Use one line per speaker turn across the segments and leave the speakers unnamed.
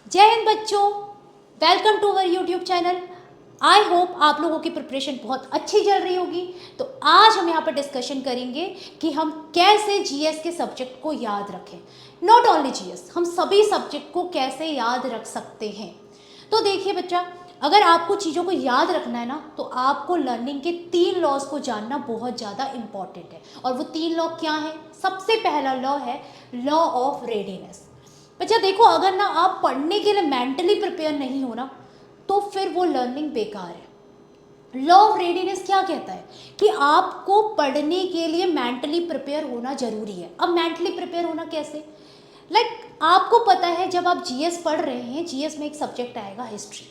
जय हिंद बच्चों, welcome to our YouTube channel. I hope आप लोगों की प्रिपरेशन बहुत अच्छी चल रही होगी। तो आज हम यहाँ पर डिस्कशन करेंगे कि हम कैसे जीएस के सब्जेक्ट को याद रखें। नॉट ओनली जीएस, हम सभी सब्जेक्ट को कैसे याद रख सकते हैं। तो देखिए बच्चा, अगर आपको चीज़ों को याद रखना है ना, तो आपको लर्निंग के 3 लॉज को जानना बहुत ज़्यादा इम्पॉर्टेंट है। और वो 3 लॉ क्या है? सबसे पहला लॉ है लॉ ऑफ रेडीनेस। बच्चा देखो, अगर ना आप पढ़ने के लिए मेंटली प्रिपेयर नहीं हो ना, तो फिर वो लर्निंग बेकार है। लॉ ऑफ रेडीनेस क्या कहता है कि आपको पढ़ने के लिए मेंटली प्रिपेयर होना जरूरी है। अब मेंटली प्रिपेयर होना कैसे? आपको पता है, जब आप जीएस पढ़ रहे हैं, जीएस में एक सब्जेक्ट आएगा हिस्ट्री।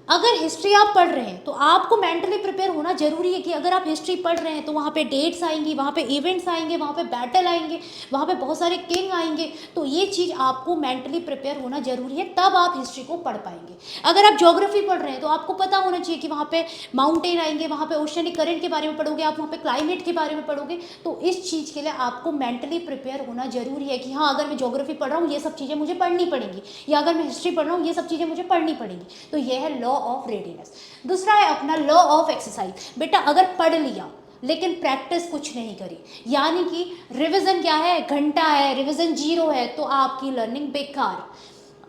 अगर हिस्ट्री आप पढ़ रहे हैं तो आपको मेंटली प्रिपेयर होना जरूरी है कि अगर आप हिस्ट्री पढ़ रहे हैं तो वहाँ पे डेट्स आएंगी, वहाँ पे इवेंट्स आएंगे, वहाँ पे बैटल आएंगे, वहाँ पे बहुत सारे किंग आएंगे। तो ये चीज़ आपको मेंटली प्रिपेयर होना जरूरी है, तब आप हिस्ट्री को पढ़ पाएंगे। अगर आप ज्योग्राफी पढ़ रहे हैं तो आपको पता होना चाहिए कि वहाँ पे माउंटेन आएंगे, वहाँ पे ओशनिक करंट के बारे में पढ़ोगे, आप वहाँ पे क्लाइमेट के बारे में पढ़ोगे। तो इस चीज़ के लिए आपको मेंटली प्रिपेयर होना जरूरी है कि हाँ, अगर मैं ज्योग्राफी पढ़ रहा हूँ ये सब चीज़ें मुझे पढ़नी पड़ेंगी, या अगर मैं हिस्ट्री पढ़ रहा हूँ ये सब चीज़ें मुझे पढ़नी पड़ेंगी। तो यह है लॉ ऑफ रेडीनेस। दूसरा है अपना लॉ ऑफ एक्सरसाइज। बेटा अगर पढ़ लिया लेकिन प्रैक्टिस कुछ नहीं करी, यानी कि रिवीजन क्या है, घंटा है, रिवीजन 0 है, तो आपकी लर्निंग बेकार।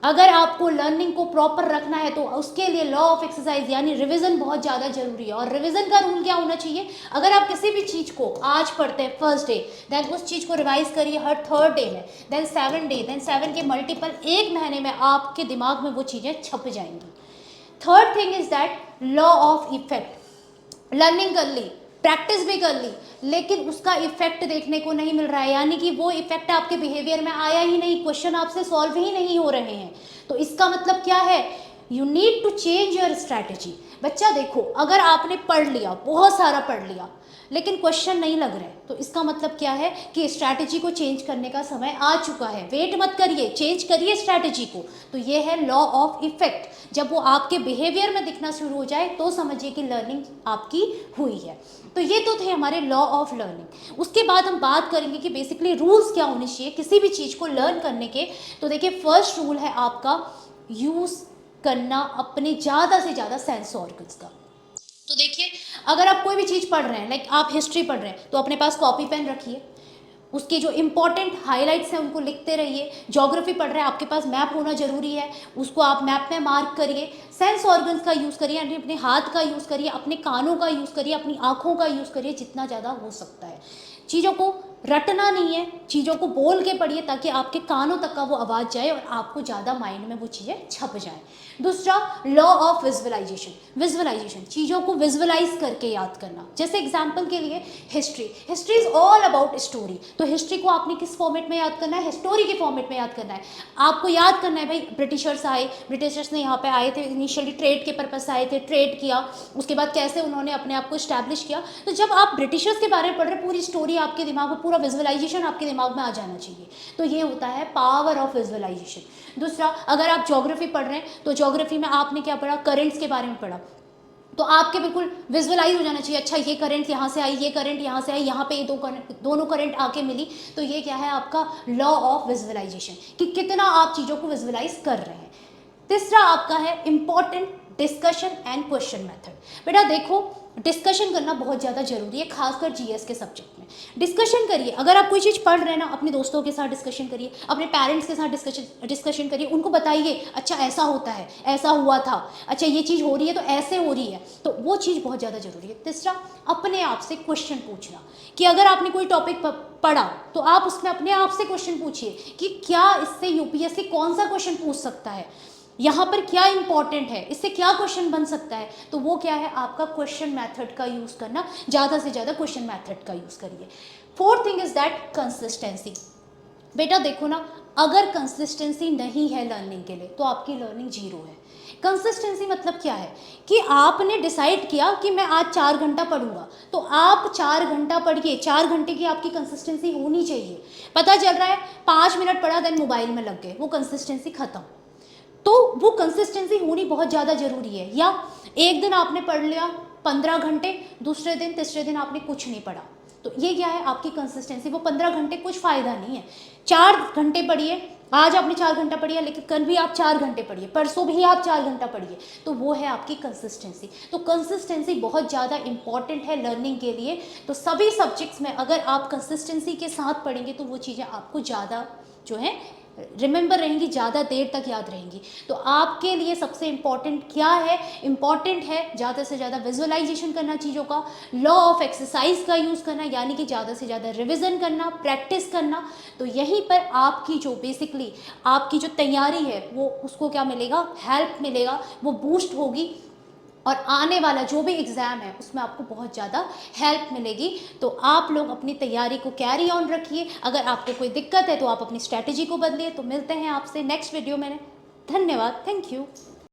अगर आपको लर्निंग को प्रॉपर रखना है तो उसके लिए लॉ ऑफ एक्सरसाइज यानी रिवीजन बहुत ज़्यादा जरूरी है। और रिवीजन का रूल क्या होना चाहिए? अगर आप किसी भी चीज़ को आज पढ़ते हैं फर्स्ट डे, देन उस चीज़ को रिवाइज करिए हर थर्ड डे में, देन 7 डे, देन 7 के मल्टीपल, 1 महीने में आपके दिमाग में वो चीज़ें छप जाएंगी। Third thing is that law of effect. Learning कर ली, प्रैक्टिस भी कर ली, लेकिन उसका इफेक्ट देखने को नहीं मिल रहा है, यानी कि वो इफेक्ट आपके बिहेवियर में आया ही नहीं, क्वेश्चन आपसे सॉल्व ही नहीं हो रहे हैं। तो इसका मतलब क्या है? You need to change your strategy. बच्चा देखो, अगर आपने पढ़ लिया, बहुत सारा पढ़ लिया, लेकिन क्वेश्चन नहीं लग रहे, तो इसका मतलब क्या है कि स्ट्रैटेजी को चेंज करने का समय आ चुका है। वेट मत करिए, चेंज करिए स्ट्रैटेजी को। तो ये है लॉ ऑफ इफेक्ट। जब वो आपके बिहेवियर में दिखना शुरू हो जाए तो समझिए कि लर्निंग आपकी हुई है। तो ये तो थे हमारे लॉ ऑफ लर्निंग। उसके बाद हम बात करेंगे कि बेसिकली रूल्स क्या होने चाहिए किसी भी चीज़ को लर्न करने के। तो देखिए, फर्स्ट रूल है आपका यूज़ करना अपने ज़्यादा से ज़्यादा सेंस ऑर्गन्स का। तो देखिए, अगर आप कोई भी चीज़ पढ़ रहे हैं, आप हिस्ट्री पढ़ रहे हैं, तो अपने पास कॉपी पेन रखिए, उसके जो इंपॉर्टेंट हाइलाइट्स हैं उनको लिखते रहिए। ज्योग्राफी पढ़ रहे हैं, आपके पास मैप होना जरूरी है, उसको आप मैप में मार्क करिए। सेंस ऑर्गन्स का यूज़ करिए, यानी अपने हाथ का यूज़ करिए, अपने कानों का यूज़ करिए, अपनी आँखों का यूज़ करिए जितना ज़्यादा हो सकता है। चीज़ों को रटना नहीं है, चीज़ों को बोल के पढ़िए ताकि आपके कानों तक का वो आवाज़ जाए और आपको ज़्यादा माइंड में वो चीज़ें छप जाएं। दूसरा, लॉ ऑफ विजुअलाइजेशन। विजुअलाइजेशन, चीज़ों को विजुअलाइज करके याद करना। जैसे एग्जाम्पल के लिए history is all about story. तो हिस्ट्री को आपने किस फॉर्मेट में याद करना है? हिस्टोरी के फॉर्मेट में याद करना है। आपको याद करना है भाई, ब्रिटिशर्स आए, ब्रिटिशर्स ने यहाँ पे आए थे, इनिशियली ट्रेड के पर्पज से आए थे, ट्रेड किया, उसके बाद कैसे उन्होंने अपने आप को इस्टेब्लिश किया। तो जब आप ब्रिटिशर्स के बारे में पढ़ रहे, पूरी स्टोरी आपके दिमाग में, पूरा विजुअलाइजेशन आपके दिमाग में आ जाना चाहिए। तो ये होता है पावर ऑफ विजुअलाइजेशन। दूसरा, अगर आप ज्योग्राफी पढ़ रहे हैं तो ज्योग्राफी में आपने क्या पढ़ा? करेंट्स के बारे में पढ़ा, तो आपके बिल्कुल विजुअलाइज हो जाना चाहिए। अच्छा, ये करंट यहाँ से आई, ये करंट यहाँ से आई, यहाँ पे ये दोनों करंट आके मिली। तो ये क्या है? आपका लॉ ऑफ विजुअलाइजेशन, कि कितना आप चीज़ों को विजुअलाइज कर रहे हैं। तीसरा आपका है important discussion and question method. बेटा देखो, डिस्कशन करना बहुत ज़्यादा जरूरी है, खासकर जीएस के सब्जेक्ट में। डिस्कशन करिए, अगर आप कोई चीज़ पढ़ रहे हैं ना, अपने दोस्तों के साथ डिस्कशन करिए, अपने पेरेंट्स के साथ डिस्कशन करिए, उनको बताइए अच्छा ऐसा होता है, ऐसा हुआ था, अच्छा ये चीज़ हो रही है तो ऐसे हो रही है। तो वो चीज़ बहुत ज़्यादा जरूरी है। तीसरा, अपने आप से क्वेश्चन पूछना, कि अगर आपने कोई टॉपिक पढ़ा तो आप उसमें अपने आप से क्वेश्चन पूछिए कि क्या इससे यूपीएससी कौन सा क्वेश्चन पूछ सकता है, यहाँ पर क्या इंपॉर्टेंट है, इससे क्या क्वेश्चन बन सकता है। तो वो क्या है? आपका क्वेश्चन मेथड का यूज़ करना, ज़्यादा से ज़्यादा क्वेश्चन मेथड का यूज़ करिए। Fourth thing is that consistency. बेटा देखो ना, अगर कंसिस्टेंसी नहीं है लर्निंग के लिए तो आपकी लर्निंग 0 है। कंसिस्टेंसी मतलब क्या है? कि आपने डिसाइड किया कि मैं आज 4 घंटा पढ़ूंगा, तो आप 4 घंटा पढ़िए, 4 घंटे की आपकी कंसिस्टेंसी होनी चाहिए। पता चल रहा है 5 मिनट पढ़ा, देन मोबाइल में लग गए, वो कंसिस्टेंसी खत्म। तो वो कंसिस्टेंसी होनी बहुत ज़्यादा ज़रूरी है। या एक दिन आपने पढ़ लिया 15 घंटे, दूसरे दिन तीसरे दिन आपने कुछ नहीं पढ़ा, तो ये क्या है? आपकी कंसिस्टेंसी। वो 15 घंटे कुछ फ़ायदा नहीं है। 4 घंटे पढ़िए, आज आपने 4 घंटा पढ़िया, लेकिन कल भी आप 4 घंटे पढ़िए, परसों भी आप 4 घंटा पढ़िए, तो वो है आपकी कंसिस्टेंसी। तो कंसिस्टेंसी बहुत ज़्यादा इंपॉर्टेंट है लर्निंग के लिए। तो सभी सब्जेक्ट्स में अगर आप कंसिस्टेंसी के साथ पढ़ेंगे तो वो चीज़ें आपको ज़्यादा जो है रिमेंबर रहेंगी, ज़्यादा देर तक याद रहेंगी। तो आपके लिए सबसे इम्पॉर्टेंट क्या है? इम्पॉर्टेंट है ज़्यादा से ज़्यादा विजुअलाइजेशन करना चीज़ों का, लॉ ऑफ एक्सरसाइज का यूज़ करना, यानी कि ज़्यादा से ज़्यादा रिविज़न करना, प्रैक्टिस करना। तो यहीं पर आपकी जो बेसिकली आपकी जो तैयारी है वो उसको क्या मिलेगा? हेल्प मिलेगा, वो बूस्ट होगी, और आने वाला जो भी एग्ज़ाम है उसमें आपको बहुत ज़्यादा हेल्प मिलेगी। तो आप लोग अपनी तैयारी को कैरी ऑन रखिए। अगर आपको कोई दिक्कत है तो आप अपनी स्ट्रैटेजी को बदलिए। तो मिलते हैं आपसे नेक्स्ट वीडियो में। धन्यवाद, थैंक यू।